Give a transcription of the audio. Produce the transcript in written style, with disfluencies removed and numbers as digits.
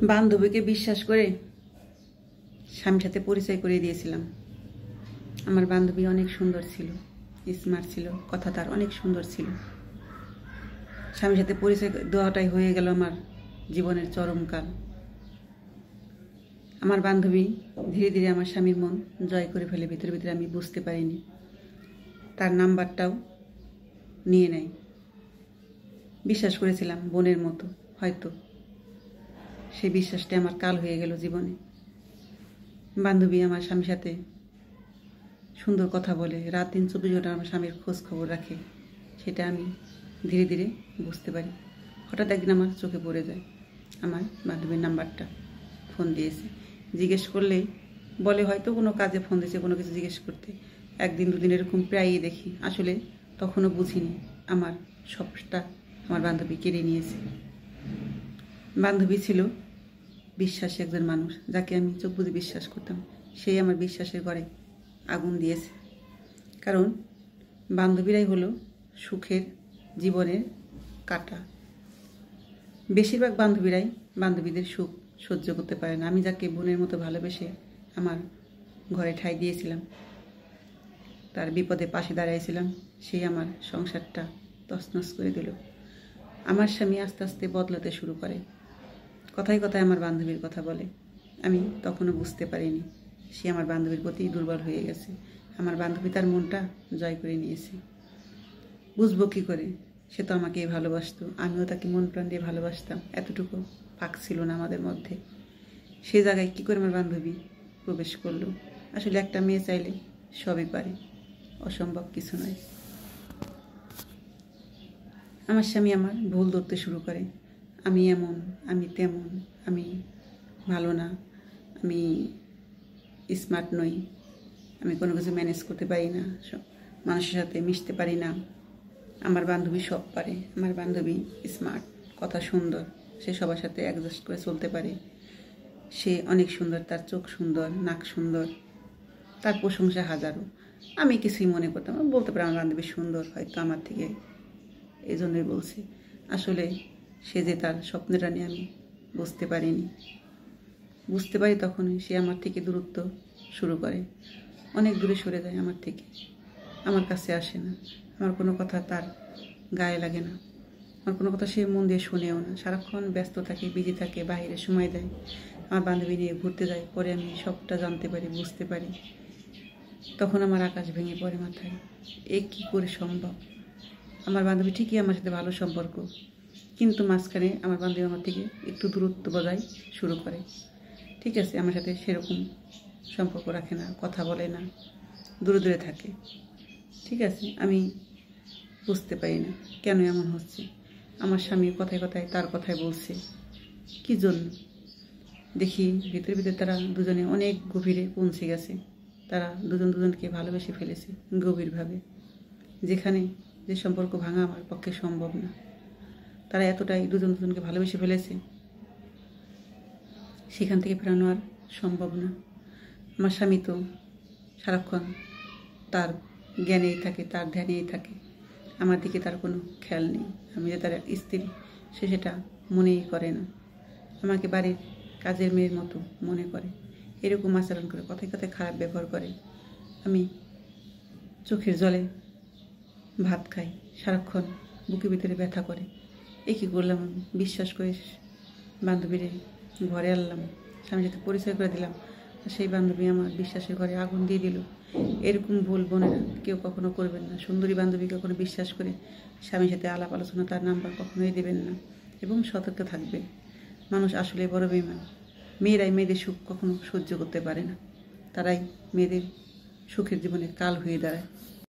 বান্ধবীকে বিশ্বাস করে স্বামীর সাথে পরিচয় করিয়ে দিয়েছিলাম। আমার বান্ধবী অনেক সুন্দর ছিল, স্মার্ট ছিল, কথা তার অনেক সুন্দর ছিল। স্বামীর সাথে পরিচয় দেওয়াটাই হয়ে গেল আমার জীবনের চরমকাল। আমার বান্ধবী ধীরে ধীরে আমার স্বামীর মন জয় করে ফেলে। ভিতরে ভিতরে আমি বুঝতে পারিনি। তার নাম্বারটাও নিয়ে নেয়। বিশ্বাস করেছিলাম বোনের মতো, হয়তো সেই বিশ্বাসটা আমার কাল হয়ে গেল জীবনে। বান্ধবী আমার স্বামীর সাথে সুন্দর কথা বলে, রাত দিন 24 ঘন্টা আমার স্বামীর খোঁজ খবর রাখে, সেটা আমি ধীরে ধীরে বুঝতে পারি। হঠাৎ একদিন আমার চোখে পড়ে যায় আমার বান্ধবীর নাম্বারটা। ফোন দিয়েছে, জিজ্ঞেস করলেই বলে হয়তো কোনো কাজে ফোন দিয়েছে, কোনো কিছু জিজ্ঞেস করতে। একদিন দুদিন এরকম প্রায়ই দেখি। আসলে তখনও বুঝিনি আমার সবটা আমার বান্ধবী কেড়ে নিয়েছে। বান্ধবী ছিল বিশ্বাসী একজন মানুষ, যাকে আমি চোখ বুজে বিশ্বাস করতাম। সেই আমার বিশ্বাসের ঘরে আগুন দিয়েছে। কারণ বান্ধবীরাই হলো সুখের জীবনের কাঁটা। বেশিরভাগ বান্ধবীরাই বান্ধবীদের সুখ সহ্য করতে পারে না। আমি যাকে বোনের মতো ভালোবেসে আমার ঘরে ঠাঁই দিয়েছিলাম, তার বিপদে পাশে দাঁড়াইছিলাম, সেই আমার সংসারটা তছনছ করে দিল। আমার স্বামী আস্তে আস্তে বদলাতে শুরু করে। কথায় কথায় আমার বান্ধবীর কথা বলে। আমি তখনও বুঝতে পারিনি সে আমার বান্ধবীর প্রতি দুর্বল হয়ে গেছে। আমার বান্ধবী তার মনটা জয় করে নিয়েছে। বুঝবো কী করে? সে তো আমাকে ভালোবাসতো, আমিও তাকে মন প্রাণ দিয়ে ভালোবাসতাম। এতটুকু ফাঁক ছিল না আমাদের মধ্যে। সে জায়গায় কী করে আমার বান্ধবী প্রবেশ করলো? আসলে একটা মেয়ে চাইলে সবই পারে, অসম্ভব কিছু নয়। আমার স্বামী আমার ভুল ধরতে শুরু করে। আমি এমন, আমি তেমন, আমি ভালো না, আমি স্মার্ট নই, আমি কোনো কিছু ম্যানেজ করতে পারি না, মানুষের সাথে মিশতে পারি না। আমার বান্ধবী সব পারে। আমার বান্ধবী স্মার্ট, কথা সুন্দর, সে সবার সাথে অ্যাডজাস্ট করে চলতে পারে। সে অনেক সুন্দর, তার চোখ সুন্দর, নাক সুন্দর, তার প্রশংসা হাজারো। আমি কিছুই মনে করতাম, বলতে পারি আমার বান্ধবী সুন্দর, হয়তো আমার থেকে, এই জন্যই বলছি। আসলে সে যে তার স্বপ্নটা নিয়ে আমি বুঝতে পারিনি। বুঝতে পারি তখনই সে আমার থেকে দূরত্ব শুরু করে, অনেক দূরে সরে যায় আমার থেকে, আমার কাছে আসে না। আমার কোনো কথা তার গায়ে লাগে না, আমার কোনো কথা সে মন দিয়ে শোনেও না। সারাক্ষণ ব্যস্ত থাকে, বিজি থাকে, বাইরে সময় দেয়, আমার বান্ধবী নিয়ে ঘুরতে যায়। পরে আমি সবটা জানতে পারি, বুঝতে পারি। তখন আমার আকাশ ভেঙে পড়ে মাথায়। এ কী করে সম্ভব? আমার বান্ধবী ঠিকই আমার সাথে ভালো সম্পর্ক, কিন্তু মাঝখানে আমার বান্ধবী আমার থেকে একটু দূরত্ব বজায় শুরু করে। ঠিক আছে, আমার সাথে সেরকম সম্পর্ক রাখে না, কথা বলে না, দূরে দূরে থাকে। ঠিক আছে, আমি বুঝতে পারি না কেন এমন হচ্ছে। আমার স্বামীর কথায় কথায় তার কথায় বলছে, কী জন্য? দেখি ভিতরে ভিতরে তারা দুজনে অনেক গভীরে পৌঁছে গেছে। তারা দুজন দুজনকে ভালোবেসে ফেলেছে গভীরভাবে, যেখানে যে সম্পর্ক ভাঙা আমার পক্ষে সম্ভব না। তারা এতটাই দুজন দুজনকে ভালোবেসে ফেলেছে, সেখান থেকে ফেরানো আর সম্ভব না। আমার স্বামী তো সারাক্ষণ তার জ্ঞানেই থাকে, তার ধ্যানেই থাকে। আমার দিকে তার কোনো খেয়াল নেই। আমি যে তার স্ত্রী, সে সেটা মনেই করে না। আমাকে বাড়ির কাজের মেয়ের মতো মনে করে, এরকম আচরণ করে, কথায় কথায় খারাপ ব্যবহার করে। আমি চোখের জলে ভাত খাই, সারাক্ষণ বুকের ভিতরে ব্যথা করে। এ কী করলাম? আমি বিশ্বাস করে বান্ধবীরে ঘরে আনলাম, স্বামীর সাথে পরিচয় করে দিলাম, সেই বান্ধবী আমার বিশ্বাসের ঘরে আগুন দিয়ে দিল। এরকম ভুল বোনেরা কেউ কখনো করবেন না। সুন্দরী বান্ধবী কখনো বিশ্বাস করে স্বামীর সাথে আলাপ আলোচনা, তার নাম্বার কখনোই দেবেন না, এবং সতর্ক থাকবেন। মানুষ আসলে বড় বেঈমান। মেয়েরাই মেয়েদের সুখ কখনো সহ্য করতে পারে না, তারাই মেয়েদের সুখের জীবনে কাল হয়ে দাঁড়ায়।